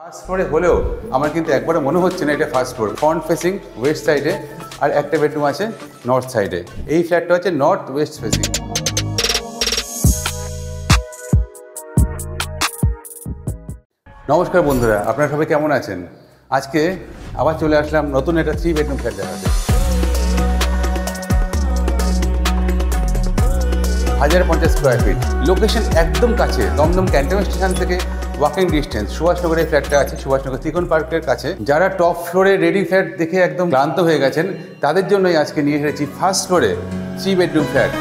First ফ্লোরে হলেও আমার কিন্তু একবারে মনে হচ্ছে না এটা first floor. Front facing West সাইডে আর একটা বেডরুম আছে নর্থ সাইডে। এই ফ্ল্যাটটা হচ্ছে নর্থ ওয়েস্ট ফেসিং। নমস্কার বন্ধুরা, আপনারা সবাই কেমন আছেন? আজকে আবার চলে আসলাম নতুন একটা 3 বেডরুম ফ্ল্যাট দেখাতে। 1050 স্কোয়ার ফিট, লোকেশন একদম কাছে, দমদম ক্যান্টনমেন্ট স্টেশন থেকে ওয়াকিং ডিস্টেন্স। সুভাষনগরের ফ্ল্যাটটা আছে, সুভাষনগর ত্রিকোণ পার্কের কাছে। যারা টপ ফ্লোরে রেডি ফ্ল্যাট দেখে একদম ক্লান্ত হয়ে গেছেন, তাদের জন্যই আজকে নিয়ে এসেছি ফার্স্ট ফ্লোরে 3 বেডরুম ফ্ল্যাট।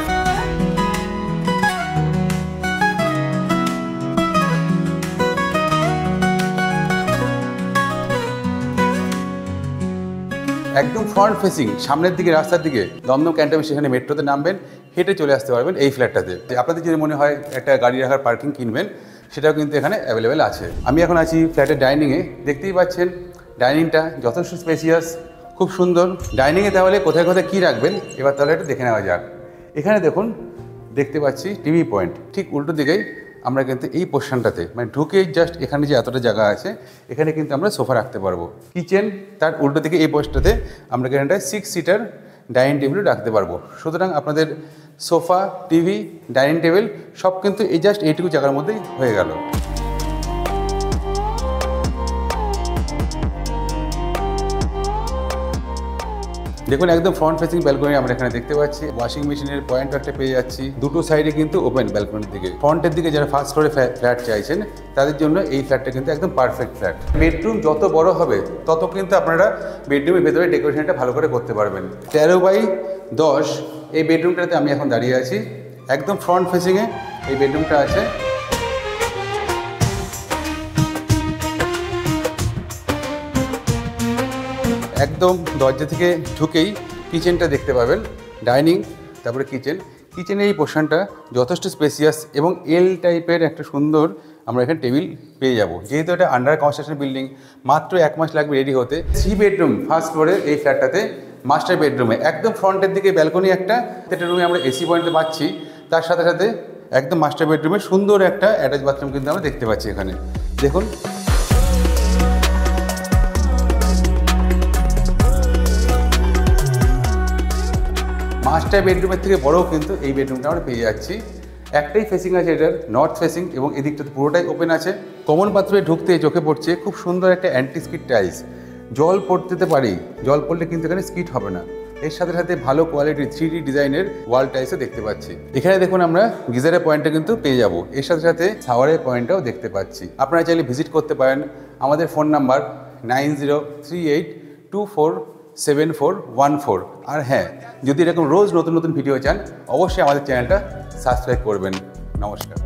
একদম ফ্রন্ট ফেসিং, সামনের দিকে রাস্তার দিকে, দমদম ক্যান্টনমেন্ট স্টেশনে মেট্রোতে নামবেন, হেঁটে চলে আসতে পারবেন এই ফ্ল্যাটটাতে। আপনাদের যদি মনে হয় একটা গাড়ি রাখার পার্কিং কিনবেন, সেটাও কিন্তু এখানে অ্যাভেলেবেল আছে। আমি এখন আছি ফ্ল্যাটের ডাইনিংয়ে। দেখতেই পাচ্ছেন ডাইনিংটা যথেষ্ট স্পেসিয়াস, খুব সুন্দর। ডাইনিংয়ে তাহলে কোথায় কোথায় কী রাখবেন এবার তাহলে একটু দেখে নেওয়া যাক। এখানে দেখুন, দেখতে পাচ্ছি টিভি পয়েন্ট। ঠিক উল্টো দিকেই আমরা কিন্তু এই পোর্শনটাতে মানে ঢুকে জাস্ট এখানে যে এতটা জায়গা আছে, এখানে কিন্তু আমরা সোফা রাখতে পারবো। কিচেন তার উল্টো দিকে এই পোস্টটাতে আমরা এখানটায় 6 সিটার ডাইনিং টেবিলও রাখতে পারবো। সুতরাং আপনাদের সোফা, টিভি, ডাইনিং টেবিল সব কিন্তু এই জাস্ট এইটুকু জায়গার মধ্যেই হয়ে গেল। দেখুন একদম ফ্রন্ট ফেসিং ব্যালকনি আমরা এখানে দেখতে পাচ্ছি। ওয়াশিং মেশিনের পয়েন্ট একটা পেয়ে যাচ্ছি। দুটো সাইডে কিন্তু ওপেন ব্যালকনির দিকে। ফ্রন্টের দিকে যারা ফার্স্ট ফ্লোরে ফ্ল্যাট চাইছেন, তাদের জন্য এই ফ্ল্যাটটা কিন্তু একদম পারফেক্ট ফ্ল্যাট। বেডরুম যত বড় হবে তত কিন্তু আপনারা বেডরুমের ভেতরে ডেকোরেশনটা ভালো করে করতে পারবেন। 13x10 এই বেডরুমটাতে আমি এখন দাঁড়িয়ে আছি। একদম ফ্রন্ট ফেসিংয়ে এই বেডরুমটা আছে। একদম দরজা থেকে ঢুকেই কিচেনটা দেখতে পাবেন। ডাইনিং, তারপরে কিচেনের এই পোর্শনটা যথেষ্ট স্পেসিয়াস এবং এল টাইপের একটা সুন্দর আমরা এখানে টেবিল পেয়ে যাব। যেহেতু এটা আন্ডার কনস্ট্রাকশন বিল্ডিং, মাত্র 1 মাস লাগবে রেডি হতে। 3 বেডরুম ফার্স্ট ফ্লোরে এই ফ্ল্যাটটাতে মাস্টার বেডরুমে একদম ফ্রন্টের দিকে ব্যালকনি একটা রুমে আমরা এসি পয়েন্টে পাচ্ছি। তার সাথে সাথে একদম মাস্টার বেডরুমে সুন্দর একটা অ্যাটাচ বাথরুম কিন্তু আমরা দেখতে পাচ্ছি এখানে। দেখুন মাস্টার বেডরুমের থেকে বড়ও কিন্তু এই বেডরুমটা আমরা পেয়ে যাচ্ছি। একটাই ফেসিং আছে এটার, নর্থ ফেসিং, এবং এদিকটাতে পুরোটাই ওপেন আছে। কমন বাথরুমে ঢুকতে চোখে পড়ছে খুব সুন্দর একটা অ্যান্টি স্কিড টাইলস। জল পড়তে পারি, জল পড়লে কিন্তু এখানে স্কিড হবে না। এর সাথে সাথে ভালো কোয়ালিটির 3D ডিজাইনের ওয়াল টাইলসও দেখতে পাচ্ছি। এখানে দেখুন আমরা গিজারের পয়েন্টটা কিন্তু পেয়ে যাব। এর সাথে সাথে শাওয়ারের পয়েন্টটাও দেখতে পাচ্ছি। আপনারা চাইলে ভিজিট করতে পারেন। আমাদের ফোন নাম্বার 9038247414। আর হ্যাঁ, যদি এরকম রোজ নতুন নতুন ভিডিও চান, অবশ্যই আমাদের চ্যানেলটা সাবস্ক্রাইব করবেন। নমস্কার।